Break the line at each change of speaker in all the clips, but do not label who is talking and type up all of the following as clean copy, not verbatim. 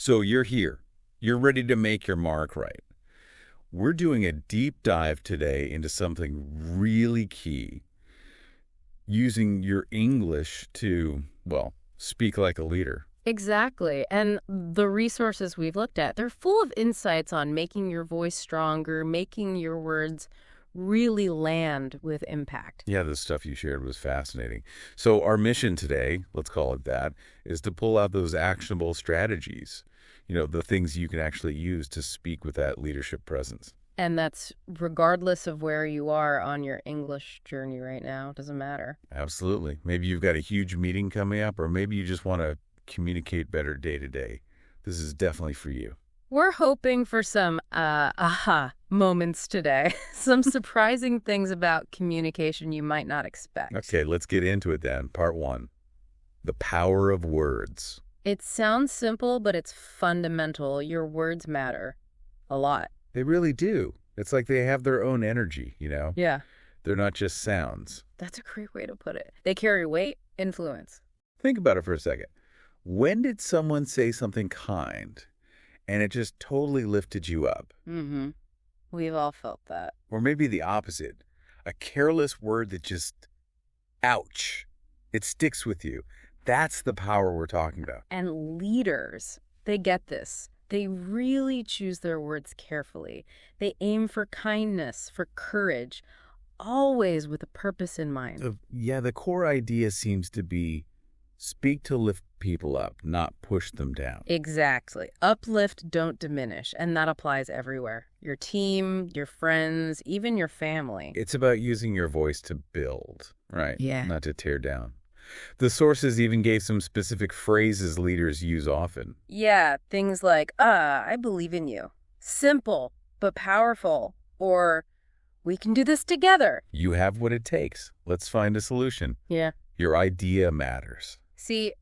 So you're here. You're ready to make your mark right. We're doing a deep dive today into something really key, using your English to, well, speak like a leader.
Exactly. And the resources we've looked at, they're full of insights on making your voice stronger, making your words really land with impact.
Yeah, the stuff you shared was fascinating. So our mission today, let's call it that, is to pull out those actionable strategies, the things you can actually use to speak with that leadership presence.
And that's regardless of where you are on your English journey right now. Doesn't matter.
Absolutely. Maybe you've got a huge meeting coming up, or maybe you just want to communicate better day to day. This is definitely for you.
We're hoping for some aha moments today. Some surprising things about communication you might not expect.
Okay, let's get into it then. Part one, the power of words.
It sounds simple, but it's fundamental. Your words matter a lot.
They really do. It's like they have their own energy,
Yeah,
They're not just sounds.
that's a great way to put it. They carry weight, influence.
Think about it for a second. When did someone say something kind and it just totally lifted you up?
Mm-hmm. We've all felt that.
Or maybe the opposite, a careless word that just, ouch, it sticks with you. That's the power we're talking about.
And leaders, they get this. They really choose their words carefully. They aim for kindness, for courage, always with a purpose in mind.
Yeah, the core idea seems to be speak to lift people up, not push them down.
Exactly. Uplift, don't diminish. And that applies everywhere. Your team, your friends, even your family.
It's about using your voice to build, right?
Yeah.
Not to tear down. The sources even gave some specific phrases leaders use often.
Yeah, things like, I believe in you. Simple, but powerful. Or, we can do this together.
You have what it takes. Let's find a solution.
Yeah.
Your idea matters.
See,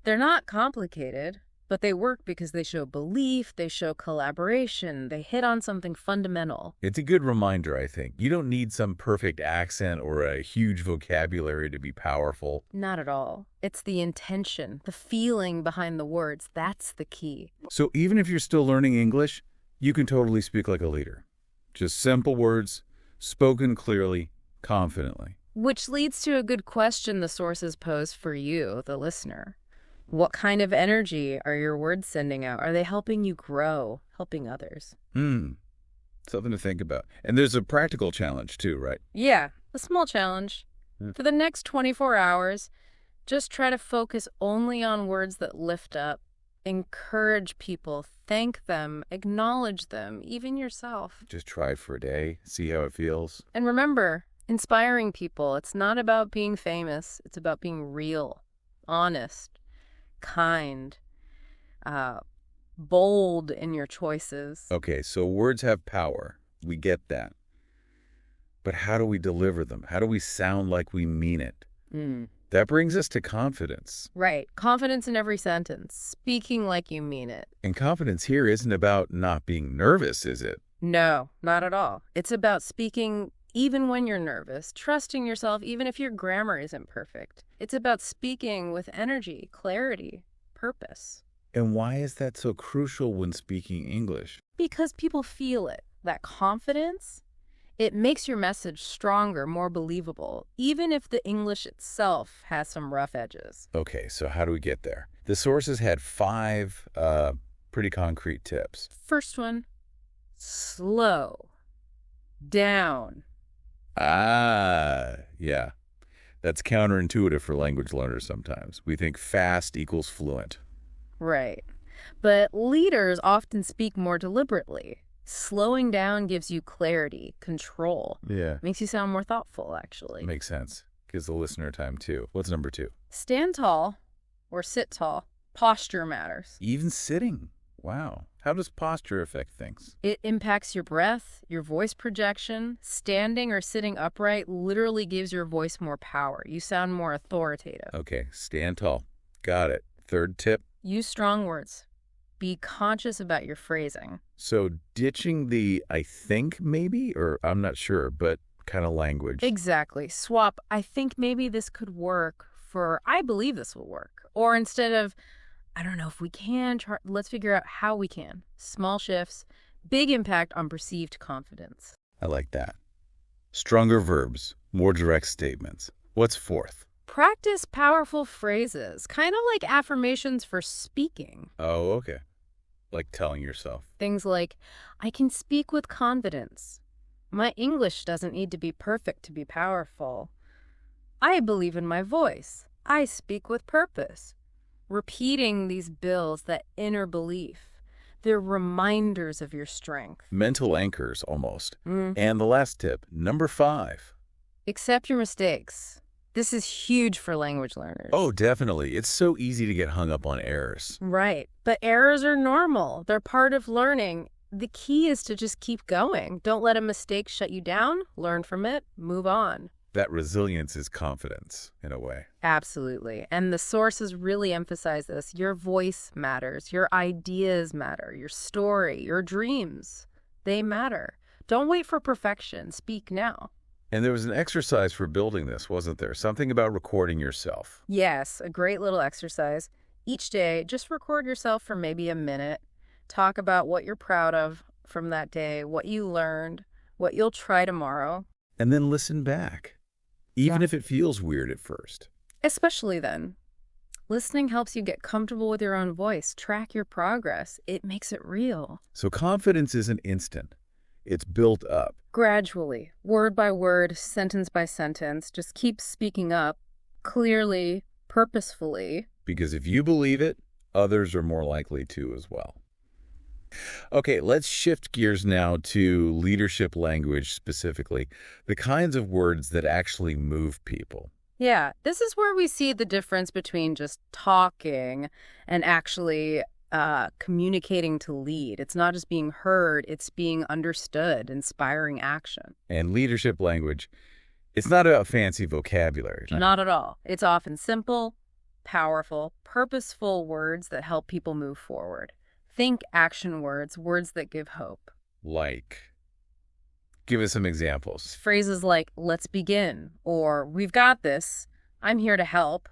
they're not complicated, but they work because they show belief, they show collaboration, they hit on something fundamental.
It's a good reminder, I think. You don't need some perfect accent or a huge vocabulary to be powerful.
Not at all. It's the intention, the feeling behind the words. That's the key.
So even if you're still learning English, you can totally speak like a leader. Just simple words, spoken clearly, confidently.
Which leads to a good question the sources pose for you, the listener. What kind of energy are your words sending out? Are they helping you grow, helping others?
Something to think about. And there's a practical challenge too, right?
Yeah, a small challenge. For the next 24 hours, just try to focus only on words that lift up, encourage people, thank them, acknowledge them, even yourself.
Just try it for a day, see how it feels.
And remember, inspiring people, it's not about being famous. It's about being real, honest, kind, bold in your choices.
Okay, so words have power. We get that. But how do we deliver them? How do we sound like we mean it? That brings us to confidence.
Right. Confidence in every sentence. Speaking like you mean it.
And confidence here isn't about not being nervous, is it?
No, not at all. It's about speaking even when you're nervous, trusting yourself even if your grammar isn't perfect. It's about speaking with energy, clarity, purpose.
And why is that so crucial when speaking English?
Because people feel it. That confidence, it makes your message stronger, more believable, even if the English itself has some rough edges.
Okay, so how do we get there? The sources had 5 pretty concrete tips.
First one, slow down.
Yeah. That's counterintuitive for language learners sometimes. We think fast equals fluent.
Right. But leaders often speak more deliberately. Slowing down gives you clarity, control.
Yeah.
Makes you sound more thoughtful, actually.
Makes sense. Gives the listener time too. What's number 2?
Stand tall or sit tall. Posture matters.
Even sitting. Wow. How does posture affect things?
It impacts your breath, your voice projection. Standing or sitting upright literally gives your voice more power. You sound more authoritative.
Okay, stand tall. Got it. Third tip?
Use strong words. Be conscious about your phrasing.
So ditching the I think maybe, or I'm not sure, but kind of language.
Exactly. Swap, I think maybe this could work for I believe this will work. Or instead of I don't know if we can. Let's figure out how we can. Small shifts, big impact on perceived confidence.
I like that. Stronger verbs, more direct statements. What's fourth?
Practice powerful phrases, kind of like affirmations for speaking.
Oh, okay. Like telling yourself.
Things like, I can speak with confidence. My English doesn't need to be perfect to be powerful. I believe in my voice. I speak with purpose. Repeating these builds that inner belief. They're reminders of your strength.
Mental anchors, almost. And the last tip, number 5.
Accept your mistakes. This is huge for language learners.
Oh, definitely. It's so easy to get hung up on errors.
Right. But errors are normal. They're part of learning. The key is to just keep going. Don't let a mistake shut you down. Learn from it. Move on.
That resilience is confidence, in a way.
Absolutely. And the sources really emphasize this. Your voice matters. Your ideas matter. Your story, your dreams, they matter. Don't wait for perfection. Speak now.
And there was an exercise for building this, wasn't there? Something about recording yourself.
Yes, a great little exercise. Each day, just record yourself for maybe a minute. Talk about what you're proud of from that day, what you learned, what you'll try tomorrow.
And then listen back, even if it feels weird at first.
Especially then. Listening helps you get comfortable with your own voice, track your progress. It makes it real.
So confidence isn't instant. It's built up.
Gradually, word by word, sentence by sentence, just keep speaking up, clearly, purposefully.
Because if you believe it, others are more likely to as well. Okay, let's shift gears now to leadership language specifically, the kinds of words that actually move people.
Yeah, this is where we see the difference between just talking and actually communicating to lead. It's not just being heard, it's being understood, inspiring action.
And leadership language, it's not about fancy vocabulary.
Not at all. It's often simple, powerful, purposeful words that help people move forward. Think action words, words that give hope.
Like, give us some examples.
Phrases like, let's begin, or we've got this, I'm here to help.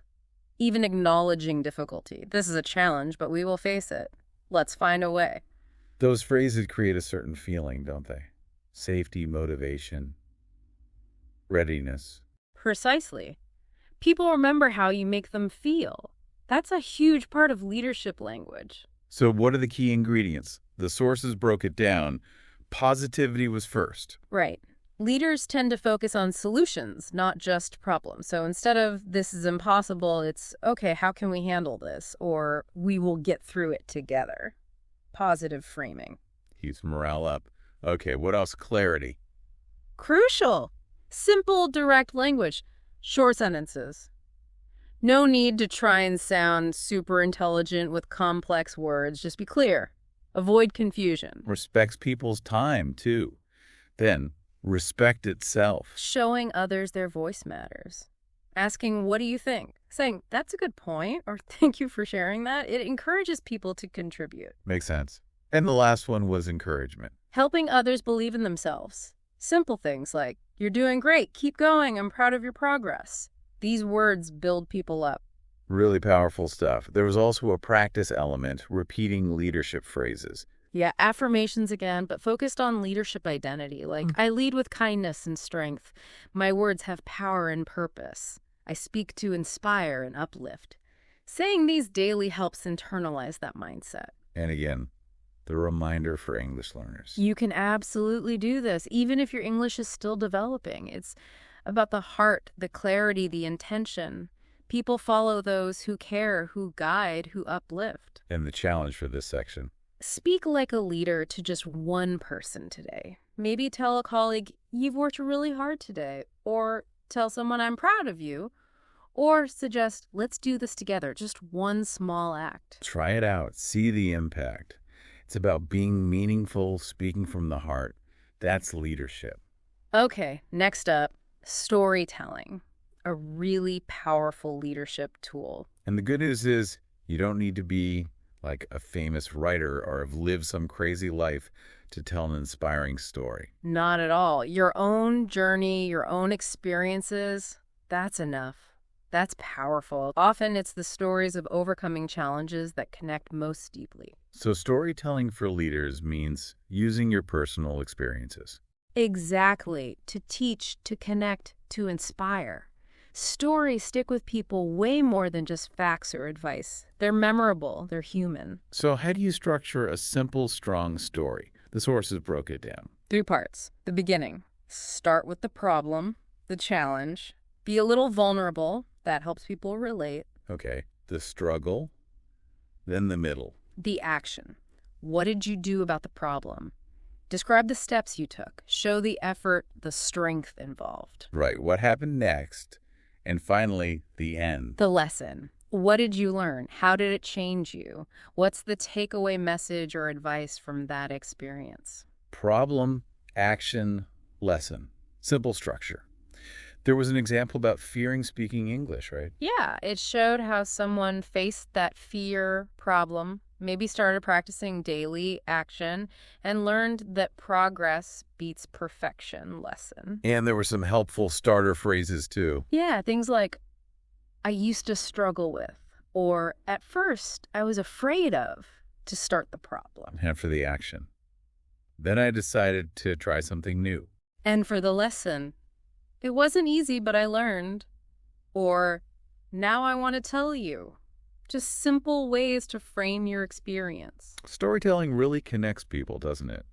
Even acknowledging difficulty. This is a challenge, but we will face it. Let's find a way.
Those phrases create a certain feeling, don't they? Safety, motivation, readiness.
Precisely. People remember how you make them feel. That's a huge part of leadership language.
So what are the key ingredients? The sources broke it down. Positivity was first.
Right. Leaders tend to focus on solutions, not just problems. So instead of this is impossible, it's okay, how can we handle this? Or we will get through it together. Positive framing.
Keeps morale up. Okay, what else? Clarity.
Crucial. Simple, direct language. Short sentences. No need to try and sound super intelligent with complex words. Just be clear. Avoid confusion.
Respects people's time, too. Then, respect itself.
Showing others their voice matters. Asking, what do you think? Saying, that's a good point, or thank you for sharing that. It encourages people to contribute.
Makes sense. And the last one was encouragement.
Helping others believe in themselves. Simple things like, you're doing great, keep going, I'm proud of your progress. These words build people up.
Really powerful stuff. There was also a practice element, repeating leadership phrases.
Yeah, affirmations again, but focused on leadership identity. Like, I lead with kindness and strength. My words have power and purpose. I speak to inspire and uplift. Saying these daily helps internalize that mindset.
And again, the reminder for English learners.
You can absolutely do this, even if your English is still developing. It's about the heart, the clarity, the intention. People follow those who care, who guide, who uplift.
And the challenge for this section.
Speak like a leader to just one person today. Maybe tell a colleague, you've worked really hard today. Or tell someone, I'm proud of you. Or suggest, let's do this together. Just one small act.
Try it out. See the impact. It's about being meaningful, speaking from the heart. That's leadership.
Okay, next up, storytelling. A really powerful leadership tool.
And the good news is you don't need to be like a famous writer or have lived some crazy life to tell an inspiring story.
Not at all. Your own journey, your own experiences, that's enough. That's powerful. Often it's the stories of overcoming challenges that connect most deeply.
So storytelling for leaders means using your personal experiences.
Exactly. To teach, to connect, to inspire. Stories stick with people way more than just facts or advice. They're memorable. They're human.
So how do you structure a simple, strong story? The sources broke it down.
3 parts. The beginning. Start with the problem, the challenge. Be a little vulnerable. That helps people relate.
Okay. The struggle, then the middle.
The action. What did you do about the problem? Describe the steps you took. Show the effort, the strength involved.
Right. What happened next? And finally, the end.
The lesson. What did you learn? How did it change you? What's the takeaway message or advice from that experience?
Problem, action, lesson. Simple structure. There was an example about fearing speaking English, right?
Yeah, it showed how someone faced that fear problem, maybe started practicing daily action, and learned that progress beats perfection lesson.
And there were some helpful starter phrases too.
Yeah, things like, I used to struggle with, or at first I was afraid of, to start the problem.
And for the action. Then I decided to try something new.
And for the lesson, it wasn't easy, but I learned. Or, now I want to tell you. Just simple ways to frame your experience.
Storytelling really connects people, doesn't it?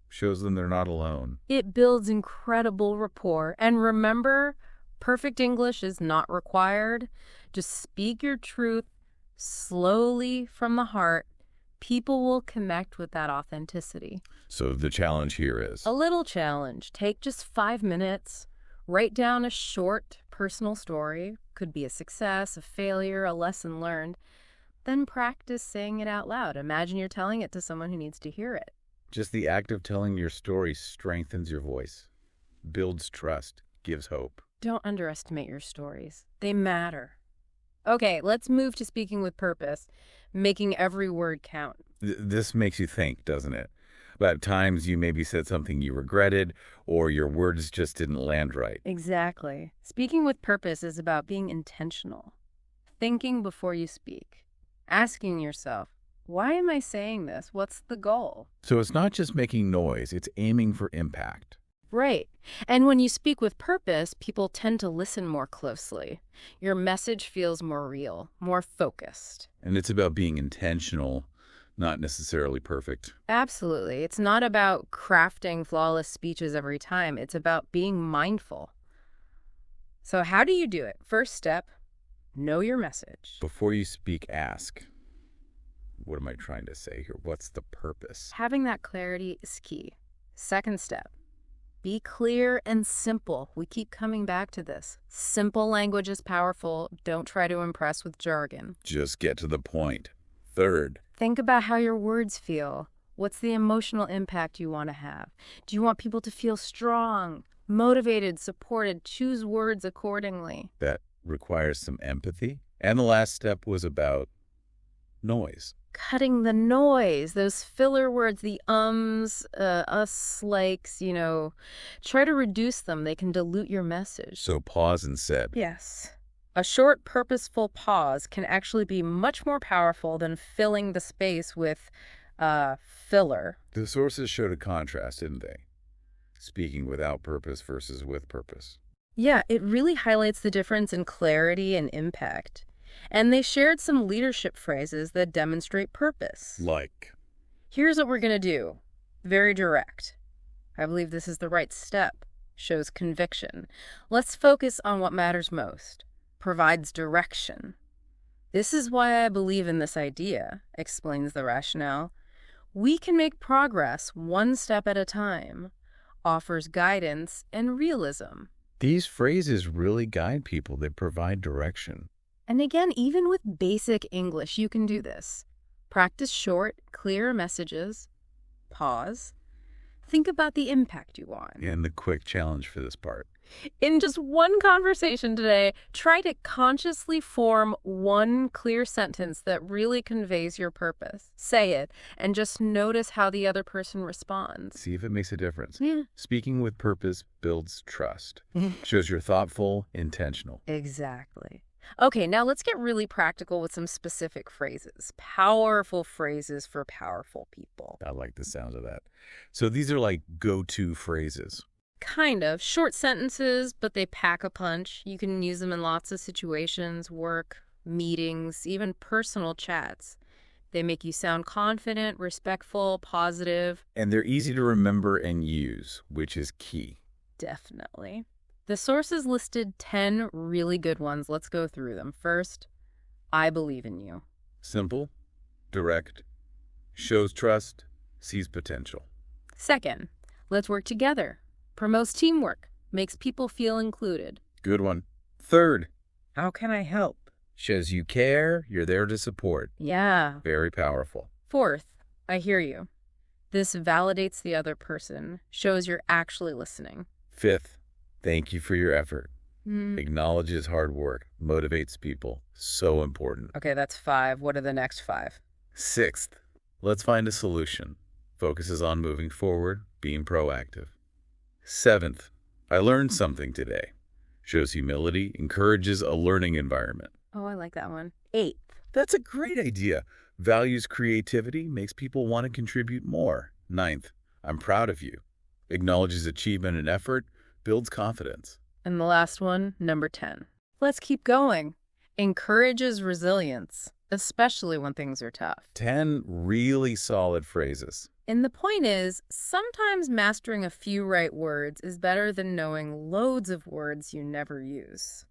Shows them they're not alone.
It builds incredible rapport. And remember, perfect English is not required. Just speak your truth slowly from the heart. People will connect with that authenticity.
So the challenge here is?
A little challenge. Take just 5 minutes. Write down a short personal story. Could be a success, a failure, a lesson learned. Then practice saying it out loud. Imagine you're telling it to someone who needs to hear it.
Just the act of telling your story strengthens your voice, builds trust, gives hope.
Don't underestimate your stories. They matter. Okay, let's move to speaking with purpose, making every word count.
This makes you think, doesn't it? About times you maybe said something you regretted or your words just didn't land right.
Exactly. Speaking with purpose is about being intentional, thinking before you speak, asking yourself, why am I saying this? What's the goal?
So it's not just making noise, it's aiming for impact.
Right. And when you speak with purpose, people tend to listen more closely. Your message feels more real, more focused.
And it's about being intentional, not necessarily perfect.
Absolutely. It's not about crafting flawless speeches every time. It's about being mindful. So how do you do it? First step, know your message.
Before you speak, ask, what am I trying to say here? What's the purpose?
Having that clarity is key. Second step, be clear and simple. We keep coming back to this. Simple language is powerful. Don't try to impress with jargon.
Just get to the point. Third,
think about how your words feel. What's the emotional impact you want to have? Do you want people to feel strong, motivated, supported? Choose words accordingly.
that requires some empathy. And the last step was about noise.
Cutting the noise, those filler words, the ums, us, likes, try to reduce them. They can dilute your message.
So pause and said.
Yes. A short, purposeful pause can actually be much more powerful than filling the space with filler.
The sources showed a contrast, didn't they? Speaking without purpose versus with purpose.
Yeah, it really highlights the difference in clarity and impact. And they shared some leadership phrases that demonstrate purpose.
Like,
Here's what we're going to do. Very direct. I believe this is the right step. Shows conviction. Let's focus on what matters most. Provides direction. This is why I believe in this idea, explains the rationale. We can make progress one step at a time. Offers guidance and realism.
these phrases really guide people. They provide direction.
And again, even with basic English, you can do this. Practice short, clear messages. Pause. Think about the impact you want.
And the quick challenge for this part.
In just one conversation today, try to consciously form one clear sentence that really conveys your purpose. Say it, and just notice how the other person responds.
See if it makes a difference.
Yeah.
Speaking with purpose builds trust. Shows you're thoughtful, intentional.
Exactly. Okay, now let's get really practical with some specific phrases. Powerful phrases for powerful people.
I like the sound of that. So these are like go-to phrases.
Kind of. Short sentences, but they pack a punch. You can use them in lots of situations, work, meetings, even personal chats. They make you sound confident, respectful, positive.
And they're easy to remember and use, which is key.
Definitely. The sources listed 10 really good ones. Let's go through them. First, I believe in you.
Simple, direct, shows trust, sees potential.
Second, let's work together. Promotes teamwork. Makes people feel included.
Good one. Third, how can I help? Shows you care, you're there to support.
Yeah.
Very powerful.
Fourth, I hear you. This validates the other person, shows you're actually listening.
Fifth, thank you for your effort.
Mm.
Acknowledges hard work, motivates people. So important.
Okay, that's 5. What are the next 5?
Sixth, let's find a solution. Focuses on moving forward, being proactive. Seventh, I learned something today. Shows humility, encourages a learning environment.
Oh, I like that one. 8th.
That's a great idea. Values creativity, makes people want to contribute more. Ninth, I'm proud of you. Acknowledges achievement and effort, builds confidence.
And the last one, number 10. Let's keep going. Encourages resilience, especially when things are tough.
10 really solid phrases.
And the point is, sometimes mastering a few right words is better than knowing loads of words you never use.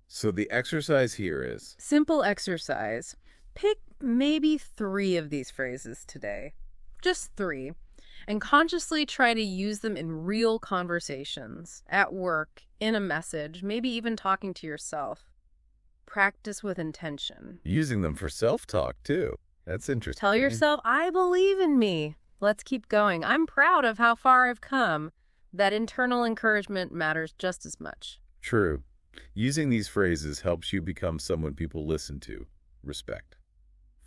So the exercise here is,
Simple exercise. Pick maybe 3 of these phrases today. Just 3. And consciously try to use them in real conversations, at work, in a message, maybe even talking to yourself. Practice with intention.
using them for self-talk too. That's interesting.
Tell yourself, I believe in me. Let's keep going. I'm proud of how far I've come. That internal encouragement matters just as much.
True. Using these phrases helps you become someone people listen to, respect,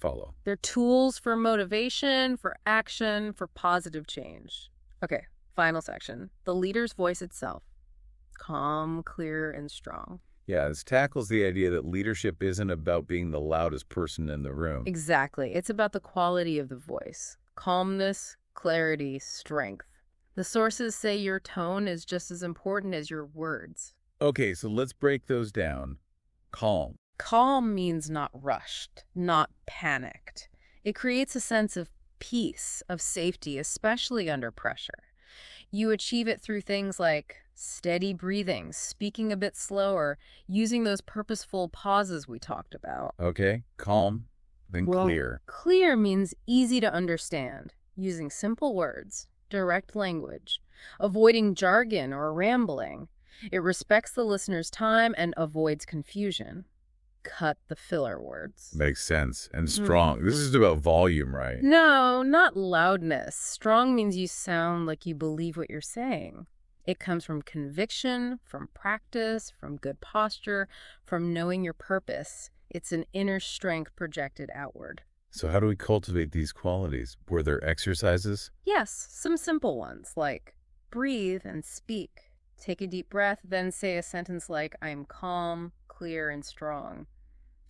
follow.
They're tools for motivation, for action, for positive change. Okay, final section. The leader's voice itself. Calm, clear, and strong.
Yeah, this tackles the idea that leadership isn't about being the loudest person in the room.
Exactly. It's about the quality of the voice. Calmness, clarity, strength. The sources say your tone is just as important as your words.
Okay, so let's break those down. Calm.
Calm means not rushed, not panicked. It creates a sense of peace, of safety, especially under pressure. You achieve it through things like steady breathing, speaking a bit slower, using those purposeful pauses we talked about.
Okay, calm, then clear.
Clear means easy to understand, using simple words, direct language, avoiding jargon or rambling. It respects the listener's time and avoids confusion. Cut the filler words.
Makes sense. And strong. This is about volume, right?
No, not loudness. Strong means you sound like you believe what you're saying. It comes from conviction, from practice, from good posture, from knowing your purpose. It's an inner strength projected outward.
So how do we cultivate these qualities? Were there exercises?
Yes, some simple ones like breathe and speak. Take a deep breath, then say a sentence like, I'm calm, clear, and strong.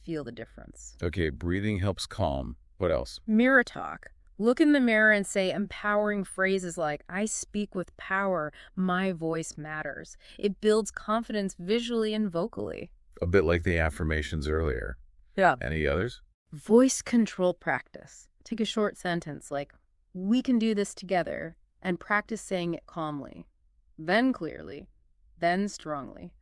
Feel the difference.
Okay, breathing helps calm. What else?
Mirror talk. Look in the mirror and say empowering phrases like, I speak with power, my voice matters. It builds confidence visually and vocally.
A bit like the affirmations earlier.
Yeah.
Any others?
Voice control practice. Take a short sentence like, we can do this together, and practice saying it calmly, then clearly, then strongly.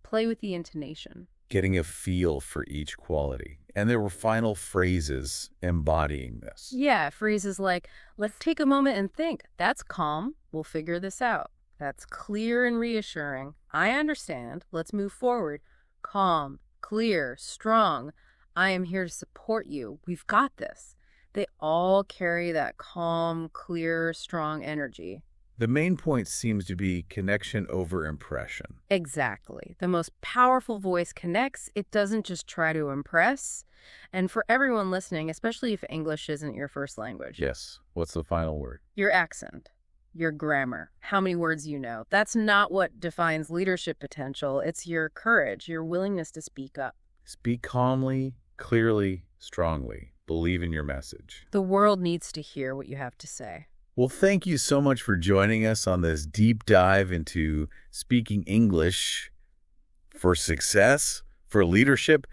Play with the intonation.
Getting a feel for each quality. And there were final phrases embodying this.
Yeah, phrases like, let's take a moment and think. That's calm. We'll figure this out. That's clear and reassuring. I understand. Let's move forward. Calm, clear, strong. I am here to support you. We've got this. They all carry that calm, clear, strong energy.
The main point seems to be connection over impression.
Exactly. The most powerful voice connects. It doesn't just try to impress. And for everyone listening, especially if English isn't your first language,
Yes. What's the final word?
your accent. your grammar, how many words you know. That's not what defines leadership potential. It's your courage, your willingness to speak up.
Speak calmly, clearly, strongly. Believe in your message.
The world needs to hear what you have to say.
Well, thank you so much for joining us on this deep dive into speaking English for success, for leadership.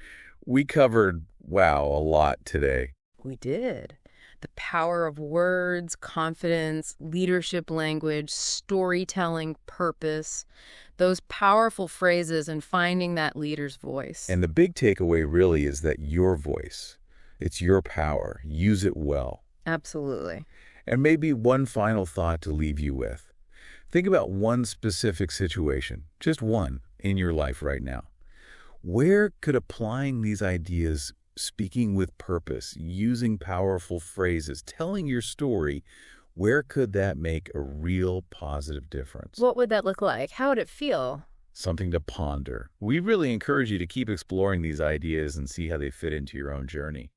We covered, wow, a lot today.
We did. The power of words, confidence, leadership language, storytelling, purpose, those powerful phrases and finding that leader's voice.
And the big takeaway really is that your voice, it's your power. Use it well.
Absolutely.
And maybe one final thought to leave you with. Think about one specific situation, just one, in your life right now. Where could applying these ideas, speaking with purpose, using powerful phrases, telling your story, where could that make a real positive difference?
What would that look like? How would it feel?
Something to ponder. We really encourage you to keep exploring these ideas and see how they fit into your own journey.